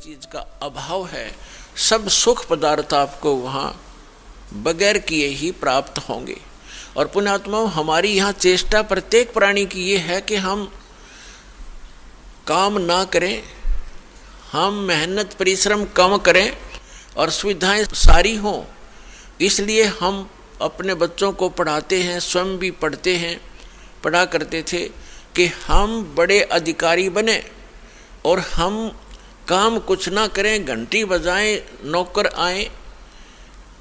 चीज का अभाव है, सब सुख पदार्थ आपको वहाँ बगैर किए ही प्राप्त होंगे। और पुण्यात्माओं, हमारी यहाँ चेष्टा प्रत्येक प्राणी की ये है कि हम काम ना करें, हम मेहनत परिश्रम कम करें और सुविधाएं सारी हों। इसलिए हम अपने बच्चों को पढ़ाते हैं, स्वयं भी पढ़ते हैं, पढ़ा करते थे कि हम बड़े अधिकारी बने और हम काम कुछ ना करें, घंटी बजाएं, नौकर आए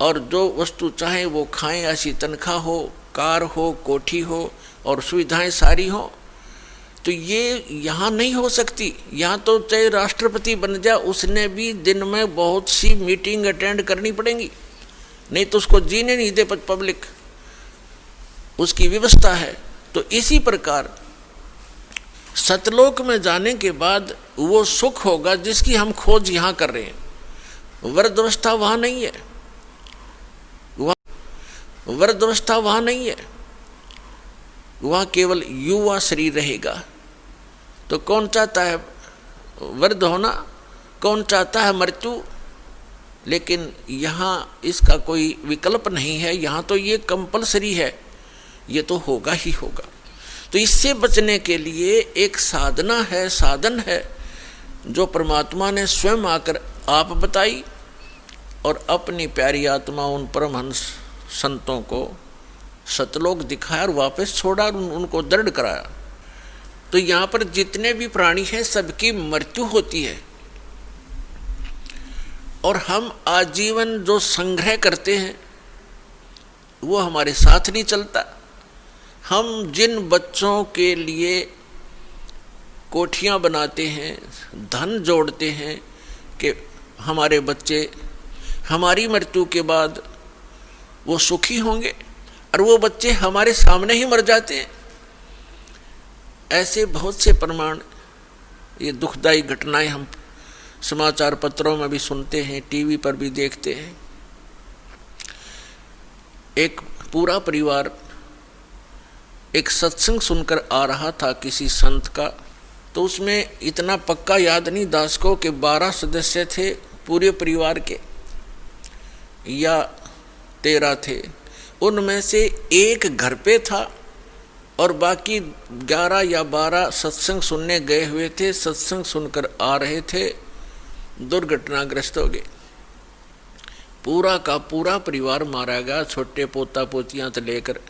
और जो वस्तु चाहें वो खाएं, ऐसी तनख्वाह हो, कार हो, कोठी हो और सुविधाएं सारी हो। तो ये यहाँ नहीं हो सकती। यहाँ तो चाहे राष्ट्रपति बन जाए, उसने भी दिन में बहुत सी मीटिंग अटेंड करनी पड़ेंगी, नहीं तो उसको जीने नहीं दे पब्लिक, उसकी व्यवस्था है। तो इसी प्रकार सतलोक में जाने के बाद वो सुख होगा जिसकी हम खोज यहाँ कर रहे हैं। वृद्धावस्था वहाँ नहीं है, वृद्धावस्था वहाँ नहीं है, वहाँ केवल युवा शरीर रहेगा। तो कौन चाहता है वृद्ध होना, कौन चाहता है मृत्यु? लेकिन यहाँ इसका कोई विकल्प नहीं है, यहाँ तो ये कंपलसरी है, ये तो होगा ही होगा। तो इससे बचने के लिए एक साधना है, साधन है, जो परमात्मा ने स्वयं आकर आप बताई और अपनी प्यारी आत्मा उन परमहंस संतों को सतलोक दिखाया और वापस छोड़ा और उनको दृढ़ कराया। तो यहाँ पर जितने भी प्राणी हैं सबकी मृत्यु होती है और हम आजीवन जो संग्रह करते हैं वो हमारे साथ नहीं चलता। हम जिन बच्चों के लिए कोठियाँ बनाते हैं, धन जोड़ते हैं कि हमारे बच्चे हमारी मृत्यु के बाद वो सुखी होंगे, और वो बच्चे हमारे सामने ही मर जाते हैं। ऐसे बहुत से प्रमाण, ये दुखदायी घटनाएं हम समाचार पत्रों में भी सुनते हैं, टीवी पर भी देखते हैं। एक पूरा परिवार एक सत्संग सुनकर आ रहा था किसी संत का, तो उसमें इतना पक्का याद नहीं दास को कि 12 सदस्य थे पूरे परिवार के या 13 थे। उनमें से एक घर पे था और बाकी 11 या 12 सत्संग सुनने गए हुए थे, सत्संग सुनकर आ रहे थे, दुर्घटनाग्रस्त हो गए। पूरा का पूरा परिवार मारा गया, छोटे पोता पोतियां से लेकर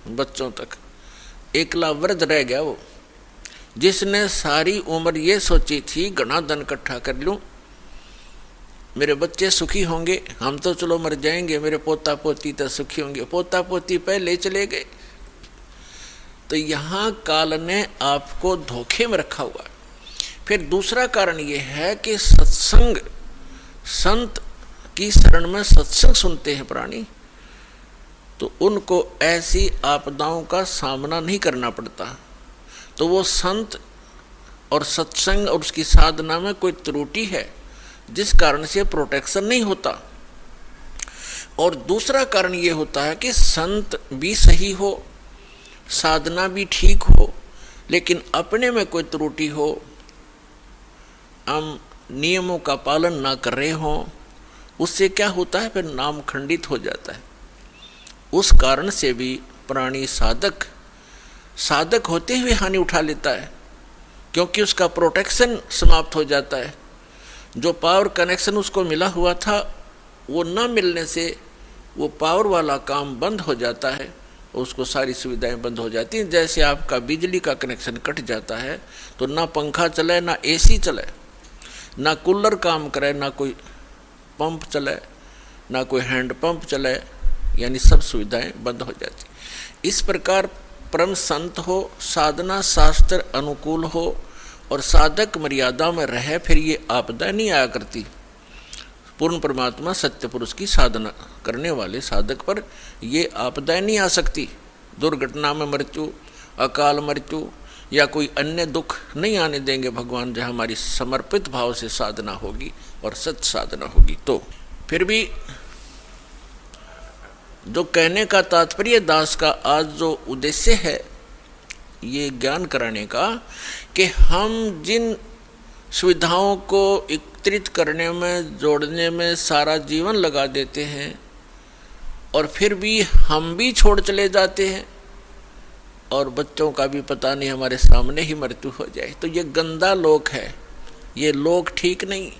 बच्चों तक। एकला वृद्ध रह गया वो, जिसने सारी उम्र ये सोची थी घना धन इकट्ठा कर लूं, मेरे बच्चे सुखी होंगे, हम तो चलो मर जाएंगे, मेरे पोता पोती तो सुखी होंगे। पोता पोती पहले चले गए। तो यहाँ काल ने आपको धोखे में रखा हुआ। फिर दूसरा कारण ये है कि सत्संग, संत की शरण में सत्संग सुनते हैं प्राणी, तो उनको ऐसी आपदाओं का सामना नहीं करना पड़ता। तो वो संत और सत्संग और उसकी साधना में कोई त्रुटि है जिस कारण से प्रोटेक्शन नहीं होता। और दूसरा कारण ये होता है कि संत भी सही हो, साधना भी ठीक हो, लेकिन अपने में कोई त्रुटि हो, हम नियमों का पालन ना कर रहे हों, उससे क्या होता है, फिर नाम खंडित हो जाता है। उस कारण से भी प्राणी साधक होते हुए हानि उठा लेता है, क्योंकि उसका प्रोटेक्शन समाप्त हो जाता है। जो पावर कनेक्शन उसको मिला हुआ था वो न मिलने से वो पावर वाला काम बंद हो जाता है, उसको सारी सुविधाएं बंद हो जाती हैं। जैसे आपका बिजली का कनेक्शन कट जाता है तो ना पंखा चले, ना एसी चले, ना कूलर काम करे, ना कोई पंप चले, ना कोई हैंड पंप चले, यानी सब सुविधाएं बंद हो जाती। इस प्रकार परम संत हो, साधना शास्त्र अनुकूल हो और साधक मर्यादा में रहे, फिर ये आपदा नहीं आया करती। पूर्ण परमात्मा सत्य पुरुष की साधना करने वाले साधक पर ये आपदाएं नहीं आ सकती। दुर्घटना में मृत्यु, अकाल मृत्यु या कोई अन्य दुख नहीं आने देंगे भगवान, जहाँ हमारी समर्पित भाव से साधना होगी और सत्य साधना होगी। तो फिर भी जो कहने का तात्पर्य दास का आज जो उद्देश्य है ये ज्ञान कराने का, कि हम जिन सुविधाओं को एकत्रित करने में, जोड़ने में सारा जीवन लगा देते हैं और फिर भी हम भी छोड़ चले जाते हैं और बच्चों का भी पता नहीं, हमारे सामने ही मृत्यु हो जाए। तो ये गंदा लोक है, ये लोक ठीक नहीं।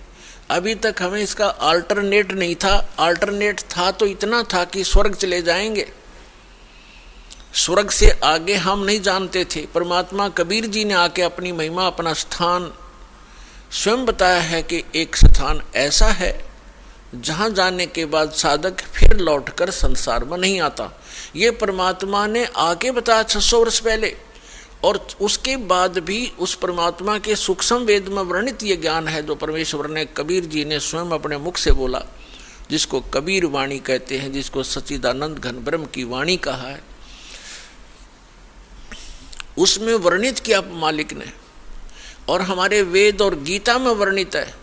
अभी तक हमें इसका अल्टरनेट नहीं था। अल्टरनेट था तो इतना था कि स्वर्ग चले जाएंगे, स्वर्ग से आगे हम नहीं जानते थे। परमात्मा कबीर जी ने आके अपनी महिमा, अपना स्थान स्वयं बताया है कि एक स्थान ऐसा है जहाँ जाने के बाद साधक फिर लौटकर संसार में नहीं आता। ये परमात्मा ने आके बताया 600 वर्ष पहले, और उसके बाद भी उस परमात्मा के सूक्ष्म वेद में वर्णित ये ज्ञान है जो परमेश्वर ने, कबीर जी ने स्वयं अपने मुख से बोला, जिसको कबीर वाणी कहते हैं, जिसको सच्चिदानंद घन ब्रह्म की वाणी कहा है। उसमें वर्णित किया मालिक ने, और हमारे वेद और गीता में वर्णित है।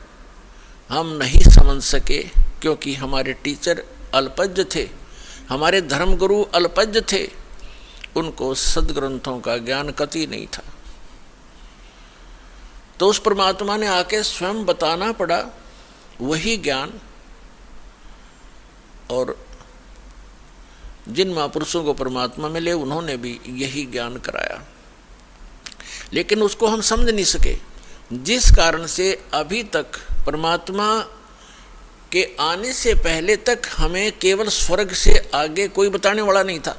हम नहीं समझ सके क्योंकि हमारे टीचर अल्पज्ञ थे, हमारे धर्मगुरु अल्पज्ञ थे, उनको सदग्रंथों का ज्ञान कति नहीं था। तो उस परमात्मा ने आके स्वयं बताना पड़ा वही ज्ञान, और जिन महापुरुषों को परमात्मा मिले उन्होंने भी यही ज्ञान कराया, लेकिन उसको हम समझ नहीं सके, जिस कारण से अभी तक परमात्मा के आने से पहले तक हमें केवल स्वर्ग से आगे कोई बताने वाला नहीं था।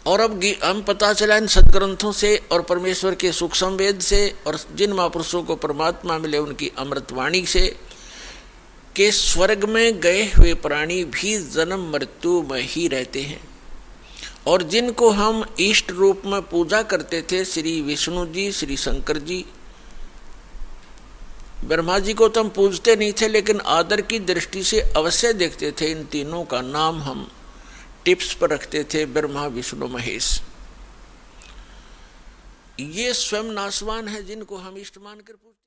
और अब हम पता चला इन सदग्रंथों से और परमेश्वर के सूक्ष्म वेद से और जिन महापुरुषों को परमात्मा मिले उनकी अमृतवाणी से, कि स्वर्ग में गए हुए प्राणी भी जन्म मृत्यु में ही रहते हैं। और जिनको हम इष्ट रूप में पूजा करते थे, श्री विष्णु जी, श्री शंकर जी, ब्रह्मा जी को तो हम पूजते नहीं थे, लेकिन आदर की दृष्टि से अवश्य देखते थे। इन तीनों का नाम हम टिप्स पर रखते थे, ब्रह्मा विष्णु महेश। ये स्वयं नासवान है जिनको हम इष्ट मानकर पूजते।